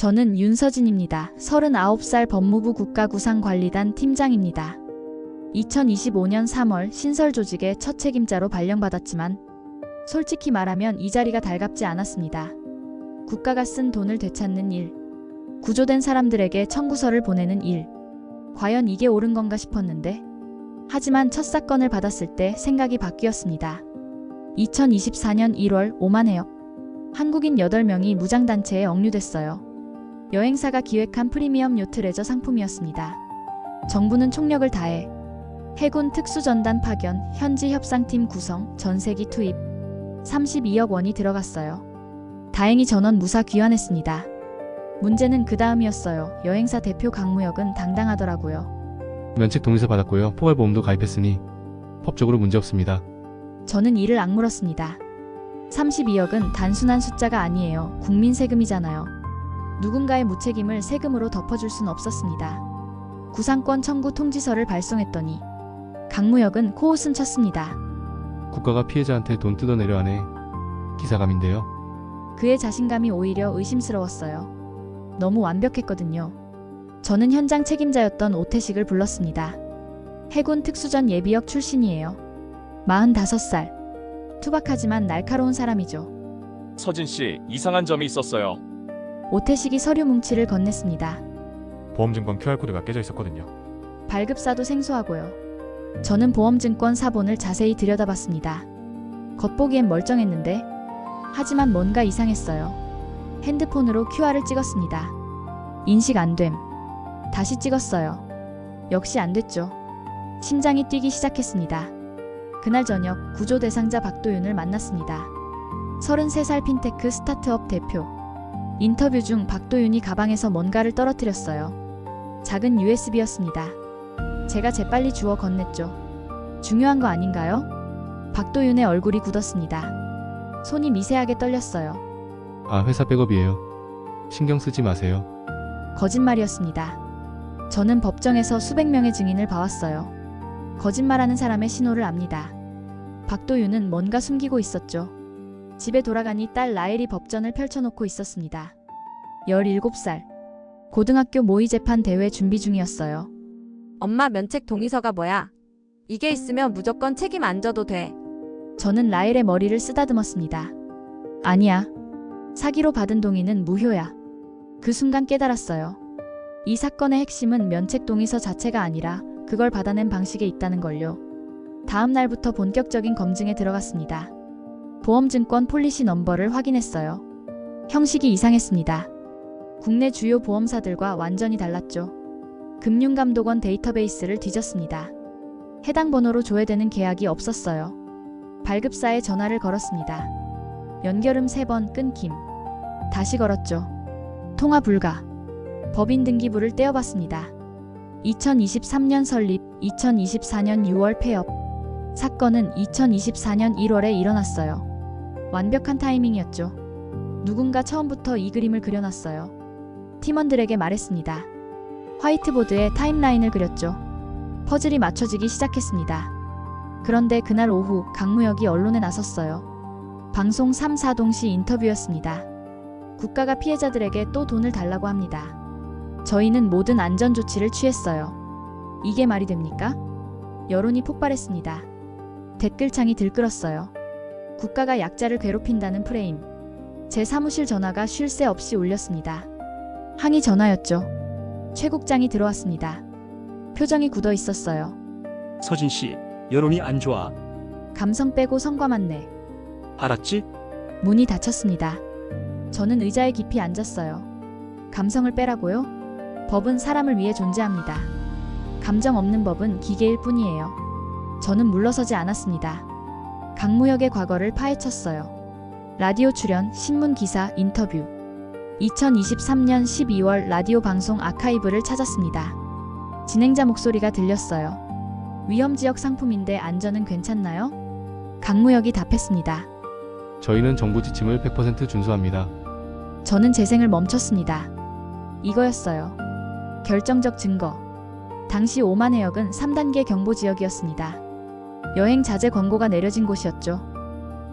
저는 윤서진입니다. 39살 법무부 국가구상관리단 팀장입니다. 2025년 3월 신설조직의 첫 책임자로 발령받았지만 솔직히 말하면 이 자리가 달갑지 않았습니다. 국가가 쓴 돈을 되찾는 일, 구조된 사람들에게 청구서를 보내는 일, 과연 이게 옳은 건가 싶었는데 하지만 첫 사건을 받았을 때 생각이 바뀌었습니다. 2024년 1월 오만해역 한국인 8명이 무장단체에 억류됐어요. 여행사가 기획한 프리미엄 요트 레저 상품이었습니다. 정부는 총력을 다해 해군 특수전단 파견, 현지 협상팀 구성, 전세기 투입 32억 원이 들어갔어요. 다행히 전원 무사 귀환했습니다. 문제는 그 다음이었어요. 여행사 대표 강무혁은 당당하더라고요. 면책 동의서 받았고요. 포괄보험도 가입했으니 법적으로 문제없습니다. 저는 이를 악물었습니다. 32억은 단순한 숫자가 아니에요. 국민 세금이잖아요. 누군가의 무책임을 세금으로 덮어줄 순 없었습니다. 구상권 청구 통지서를 발송했더니 강무혁은 코웃음 쳤습니다. 국가가 피해자한테 돈 뜯어내려 하네. 기사감인데요. 그의 자신감이 오히려 의심스러웠어요. 너무 완벽했거든요. 저는 현장 책임자였던 오태식을 불렀습니다. 해군 특수전 예비역 출신이에요. 45살. 투박하지만 날카로운 사람이죠. 서진 씨, 이상한 점이 있었어요. 오태식이 서류 뭉치를 건넸습니다. 보험증권 QR코드가 깨져 있었거든요. 발급사도 생소하고요. 저는 보험증권 사본을 자세히 들여다봤습니다. 겉보기엔 멀쩡했는데 하지만 뭔가 이상했어요. 핸드폰으로 QR을 찍었습니다. 인식 안 됨. 다시 찍었어요. 역시 안 됐죠. 심장이 뛰기 시작했습니다. 그날 저녁 구조 대상자 박도윤을 만났습니다. 33살 핀테크 스타트업 대표. 인터뷰 중 박도윤이 가방에서 뭔가를 떨어뜨렸어요. 작은 USB였습니다. 제가 재빨리 주워 건넸죠. 중요한 거 아닌가요? 박도윤의 얼굴이 굳었습니다. 손이 미세하게 떨렸어요. 아, 회사 백업이에요. 신경 쓰지 마세요. 거짓말이었습니다. 저는 법정에서 수백 명의 증인을 봐왔어요. 거짓말하는 사람의 신호를 압니다. 박도윤은 뭔가 숨기고 있었죠. 집에 돌아가니 딸 라엘이 법전을 펼쳐놓고 있었습니다. 17살. 고등학교 모의재판 대회 준비 중이었어요. 엄마 면책 동의서가 뭐야? 이게 있으면 무조건 책임 안 져도 돼. 저는 라엘의 머리를 쓰다듬었습니다. 아니야. 사기로 받은 동의는 무효야. 그 순간 깨달았어요. 이 사건의 핵심은 면책 동의서 자체가 아니라 그걸 받아낸 방식에 있다는 걸요. 다음 날부터 본격적인 검증에 들어갔습니다. 보험증권 폴리시 넘버를 확인했어요. 형식이 이상했습니다. 국내 주요 보험사들과 완전히 달랐죠. 금융감독원 데이터베이스를 뒤졌습니다. 해당 번호로 조회되는 계약이 없었어요. 발급사에 전화를 걸었습니다. 연결음 3번 끊김. 다시 걸었죠. 통화 불가. 법인 등기부를 떼어봤습니다. 2023년 설립, 2024년 6월 폐업. 사건은 2024년 1월에 일어났어요. 완벽한 타이밍이었죠. 누군가 처음부터 이 그림을 그려놨어요. 팀원들에게 말했습니다. 화이트보드에 타임라인을 그렸죠. 퍼즐이 맞춰지기 시작했습니다. 그런데 그날 오후 강무혁이 언론에 나섰어요. 방송 3, 4동시 인터뷰였습니다. 국가가 피해자들에게 또 돈을 달라고 합니다. 저희는 모든 안전조치를 취했어요. 이게 말이 됩니까? 여론이 폭발했습니다. 댓글창이 들끓었어요. 국가가 약자를 괴롭힌다는 프레임. 제 사무실 전화가 쉴 새 없이 울렸습니다. 항의 전화였죠. 최 국장이 들어왔습니다. 표정이 굳어 있었어요. 서진 씨, 여론이 안 좋아. 감성 빼고 성과만 내. 알았지? 문이 닫혔습니다. 저는 의자에 깊이 앉았어요. 감성을 빼라고요? 법은 사람을 위해 존재합니다. 감정 없는 법은 기계일 뿐이에요. 저는 물러서지 않았습니다. 강무혁의 과거를 파헤쳤어요. 라디오 출연, 신문 기사, 인터뷰. 2023년 12월 라디오 방송 아카이브를 찾았습니다. 진행자 목소리가 들렸어요. 위험지역 상품인데 안전은 괜찮나요? 강무혁이 답했습니다. 저희는 정부 지침을 100% 준수합니다. 저는 재생을 멈췄습니다. 이거였어요. 결정적 증거. 당시 오만해역은 3단계 경보지역이었습니다. 여행 자제 권고가 내려진 곳이었죠.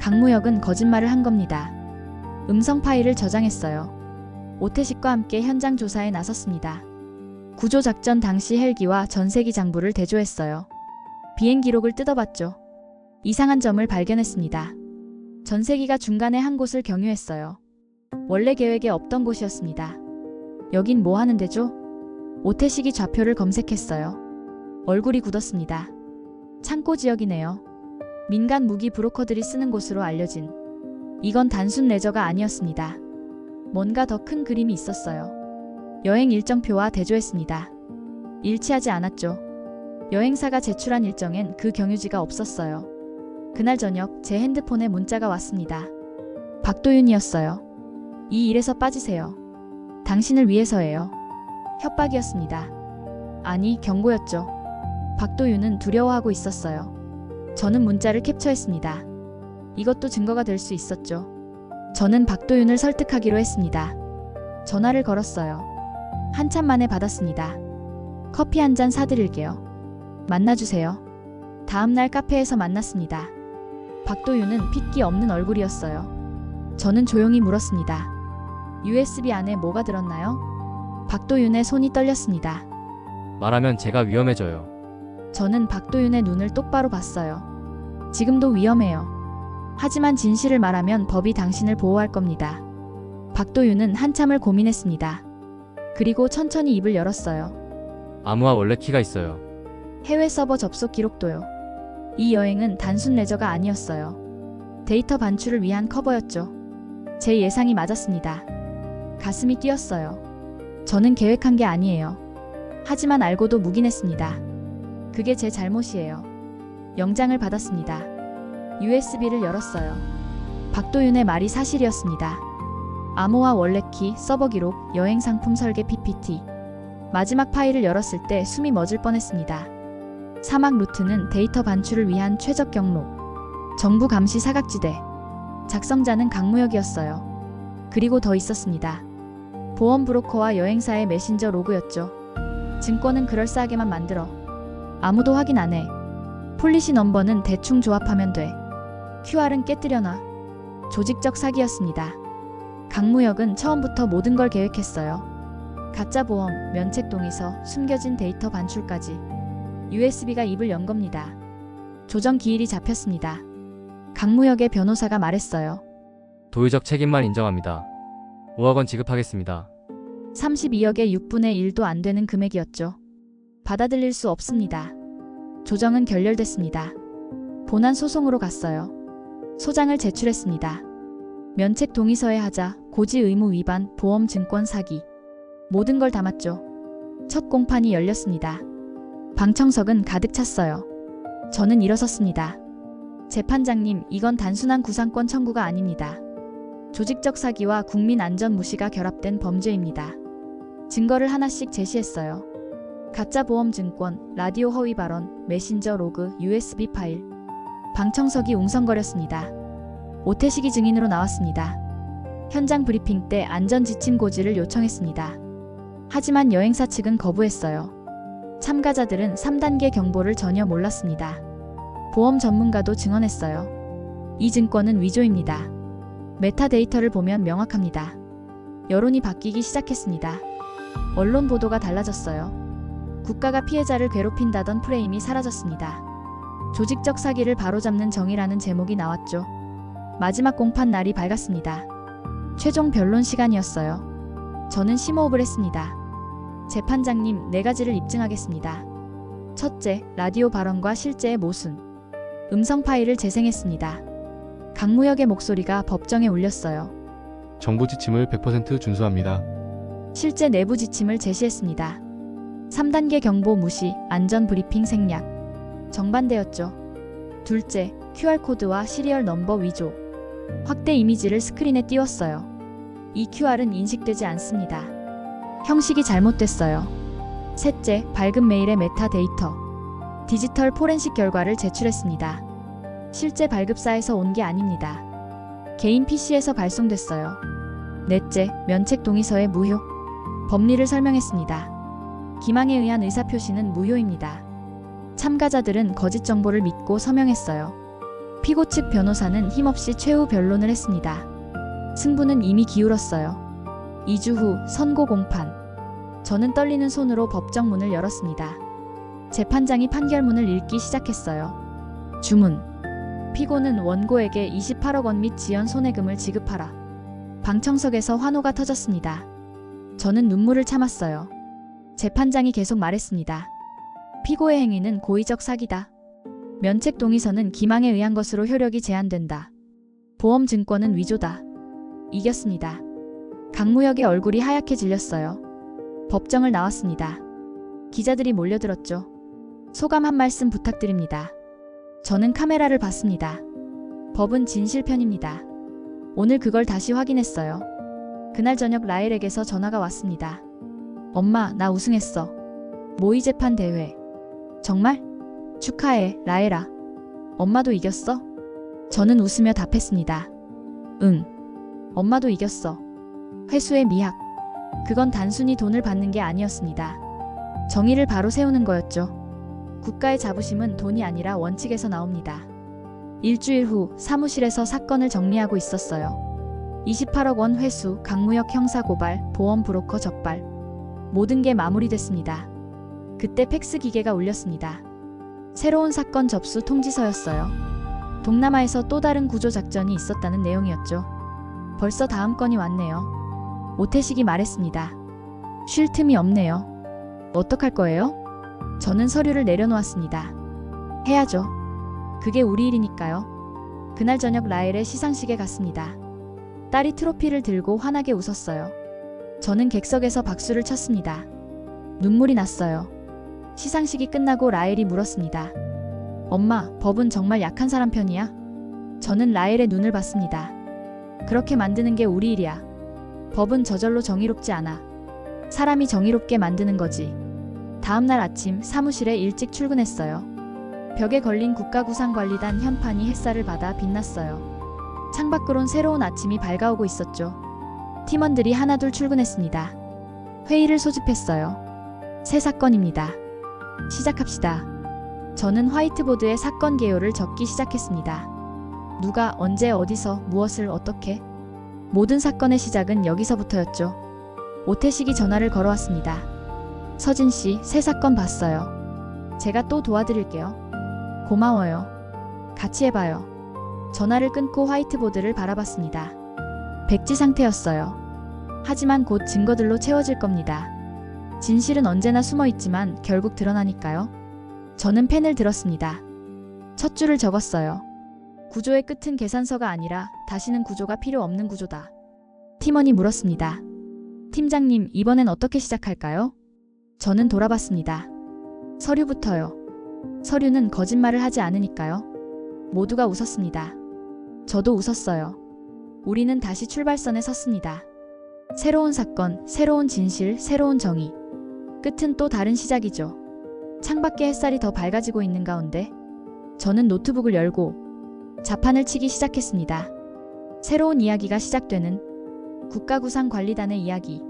강무혁은 거짓말을 한 겁니다. 음성 파일을 저장했어요. 오태식과 함께 현장 조사에 나섰습니다. 구조작전 당시 헬기와 전세기 장부를 대조했어요. 비행 기록을 뜯어봤죠. 이상한 점을 발견했습니다. 전세기가 중간에 한 곳을 경유했어요. 원래 계획에 없던 곳이었습니다. 여긴 뭐 하는 데죠? 오태식이 좌표를 검색했어요. 얼굴이 굳었습니다. 창고 지역이네요. 민간 무기 브로커들이 쓰는 곳으로 알려진. 이건 단순 레저가 아니었습니다. 뭔가 더 큰 그림이 있었어요. 여행 일정표와 대조했습니다. 일치하지 않았죠. 여행사가 제출한 일정엔 그 경유지가 없었어요. 그날 저녁 제 핸드폰에 문자가 왔습니다. 박도윤이었어요. 이 일에서 빠지세요. 당신을 위해서예요. 협박이었습니다. 아니, 경고였죠. 박도윤은 두려워하고 있었어요. 저는 문자를 캡처했습니다. 이것도 증거가 될 수 있었죠. 저는 박도윤을 설득하기로 했습니다. 전화를 걸었어요. 한참 만에 받았습니다. 커피 한 잔 사드릴게요. 만나주세요. 다음날 카페에서 만났습니다. 박도윤은 핏기 없는 얼굴이었어요. 저는 조용히 물었습니다. USB 안에 뭐가 들었나요? 박도윤의 손이 떨렸습니다. 말하면 제가 위험해져요. 저는 박도윤의 눈을 똑바로 봤어요. 지금도 위험해요. 하지만 진실을 말하면 법이 당신을 보호할 겁니다. 박도윤은 한참을 고민했습니다. 그리고 천천히 입을 열었어요. 암호화 원래키가 있어요. 해외 서버 접속 기록도요. 이 여행은 단순 레저가 아니었어요. 데이터 반출을 위한 커버였죠. 제 예상이 맞았습니다. 가슴이 뛰었어요. 저는 계획한 게 아니에요. 하지만 알고도 묵인했습니다. 그게 제 잘못이에요. 영장을 받았습니다. USB를 열었어요. 박도윤의 말이 사실이었습니다. 암호화 원래키, 서버 기록, 여행 상품 설계 PPT. 마지막 파일을 열었을 때 숨이 멎을 뻔했습니다. 사막 루트는 데이터 반출을 위한 최적 경로. 정부 감시 사각지대. 작성자는 강무혁이었어요. 그리고 더 있었습니다. 보험 브로커와 여행사의 메신저 로그였죠. 증권은 그럴싸하게만 만들어. 아무도 확인 안 해. 폴리시 넘버는 대충 조합하면 돼. QR은 깨뜨려놔. 조직적 사기였습니다. 강무혁은 처음부터 모든 걸 계획했어요. 가짜 보험, 면책 동의서, 숨겨진 데이터 반출까지. USB가 입을 연 겁니다. 조정 기일이 잡혔습니다. 강무혁의 변호사가 말했어요. 도의적 책임만 인정합니다. 5억 원 지급하겠습니다. 32억의 6분의 1도 안 되는 금액이었죠. 받아들일 수 없습니다. 조정은 결렬됐습니다. 본안 소송으로 갔어요. 소장을 제출했습니다. 면책 동의서에 하자, 고지 의무 위반, 보험 증권 사기. 모든 걸 담았죠. 첫 공판이 열렸습니다. 방청석은 가득 찼어요. 저는 일어섰습니다. 재판장님, 이건 단순한 구상권 청구가 아닙니다. 조직적 사기와 국민 안전 무시가 결합된 범죄입니다. 증거를 하나씩 제시했어요. 가짜 보험 증권, 라디오 허위 발언, 메신저 로그, USB 파일. 방청석이 웅성거렸습니다. 오태식이 증인으로 나왔습니다. 현장 브리핑 때 안전 지침 고지를 요청했습니다. 하지만 여행사 측은 거부했어요. 참가자들은 3단계 경보를 전혀 몰랐습니다. 보험 전문가도 증언했어요. 이 증권은 위조입니다. 메타데이터를 보면 명확합니다. 여론이 바뀌기 시작했습니다. 언론 보도가 달라졌어요. 국가가 피해자를 괴롭힌다던 프레임이 사라졌습니다. 조직적 사기를 바로잡는 정의라는 제목이 나왔죠. 마지막 공판 날이 밝았습니다. 최종 변론 시간이었어요. 저는 심호흡을 했습니다. 재판장님, 4가지를 입증하겠습니다. 첫째, 라디오 발언과 실제의 모순. 음성 파일을 재생했습니다. 강무혁의 목소리가 법정에 울렸어요. 정부 지침을 100% 준수합니다. 실제 내부 지침을 제시했습니다. 3단계 경보 무시, 안전 브리핑 생략. 정반대였죠. 둘째, QR코드와 시리얼 넘버 위조. 확대 이미지를 스크린에 띄웠어요. 이 QR은 인식되지 않습니다. 형식이 잘못됐어요. 셋째, 밝은 메일의 메타데이터. 디지털 포렌식 결과를 제출했습니다. 실제 발급사에서 온 게 아닙니다. 개인 PC에서 발송됐어요. 넷째, 면책 동의서의 무효. 법리를 설명했습니다. 기망에 의한 의사표시는 무효입니다. 참가자들은 거짓 정보를 믿고 서명했어요. 피고 측 변호사는 힘없이 최후 변론을 했습니다. 승부는 이미 기울었어요. 2주 후 선고 공판. 저는 떨리는 손으로 법정 문을 열었습니다. 재판장이 판결문을 읽기 시작했어요. 주문. 피고는 원고에게 28억 원 및 지연 손해금을 지급하라. 방청석에서 환호가 터졌습니다. 저는 눈물을 참았어요. 재판장이 계속 말했습니다. 피고의 행위는 고의적 사기다. 면책 동의서는 기망에 의한 것으로 효력이 제한된다. 보험 증권은 위조다. 이겼습니다. 강무혁의 얼굴이 하얗게 질렸어요. 법정을 나왔습니다. 기자들이 몰려들었죠. 소감 한 말씀 부탁드립니다. 저는 카메라를 봤습니다. 법은 진실편입니다. 오늘 그걸 다시 확인했어요. 그날 저녁 라헬에게서 전화가 왔습니다. 엄마, 나 우승했어. 모의 재판 대회. 정말? 축하해, 라헬아. 엄마도 이겼어? 저는 웃으며 답했습니다. 응. 엄마도 이겼어. 회수의 미학. 그건 단순히 돈을 받는 게 아니었습니다. 정의를 바로 세우는 거였죠. 국가의 자부심은 돈이 아니라 원칙에서 나옵니다. 일주일 후 사무실에서 사건을 정리하고 있었어요. 28억 원 회수, 강무혁 형사 고발, 보험 브로커 적발. 모든 게 마무리됐습니다. 그때 팩스 기계가 울렸습니다. 새로운 사건 접수 통지서였어요. 동남아에서 또 다른 구조 작전이 있었다는 내용이었죠. 벌써 다음 건이 왔네요. 오태식이 말했습니다. 쉴 틈이 없네요. 어떡할 거예요? 저는 서류를 내려놓았습니다. 해야죠. 그게 우리 일이니까요. 그날 저녁 라헬의 시상식에 갔습니다. 딸이 트로피를 들고 환하게 웃었어요. 저는 객석에서 박수를 쳤습니다. 눈물이 났어요. 시상식이 끝나고 라헬이 물었습니다. 엄마, 법은 정말 약한 사람 편이야? 저는 라헬의 눈을 봤습니다. 그렇게 만드는 게 우리 일이야. 법은 저절로 정의롭지 않아. 사람이 정의롭게 만드는 거지. 다음날 아침 사무실에 일찍 출근했어요. 벽에 걸린 국가구상관리단 현판이 햇살을 받아 빛났어요. 창밖으론 새로운 아침이 밝아오고 있었죠. 팀원들이 하나둘 출근했습니다. 회의를 소집했어요. 새 사건입니다. 시작합시다. 저는 화이트보드에 사건 개요를 적기 시작했습니다. 누가, 언제, 어디서, 무엇을, 어떻게. 모든 사건의 시작은 여기서부터였죠. 오태식이 전화를 걸어왔습니다. 서진 씨, 새 사건 봤어요. 제가 또 도와드릴게요. 고마워요. 같이 해봐요. 전화를 끊고 화이트보드를 바라봤습니다. 백지 상태였어요. 하지만 곧 증거들로 채워질 겁니다. 진실은 언제나 숨어 있지만 결국 드러나니까요. 저는 펜을 들었습니다. 첫 줄을 적었어요. 구조의 끝은 계산서가 아니라 다시는 구조가 필요 없는 구조다. 팀원이 물었습니다. 팀장님, 이번엔 어떻게 시작할까요? 저는 돌아봤습니다. 서류부터요. 서류는 거짓말을 하지 않으니까요. 모두가 웃었습니다. 저도 웃었어요. 우리는 다시 출발선에 섰습니다. 새로운 사건, 새로운 진실, 새로운 정의. 끝은 또 다른 시작이죠. 창밖에 햇살이 더 밝아지고 있는 가운데 저는 노트북을 열고 자판을 치기 시작했습니다. 새로운 이야기가 시작되는 국가구상관리단의 이야기,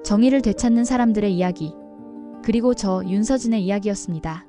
정의를 되찾는 사람들의 이야기, 그리고 저 윤서진의 이야기였습니다.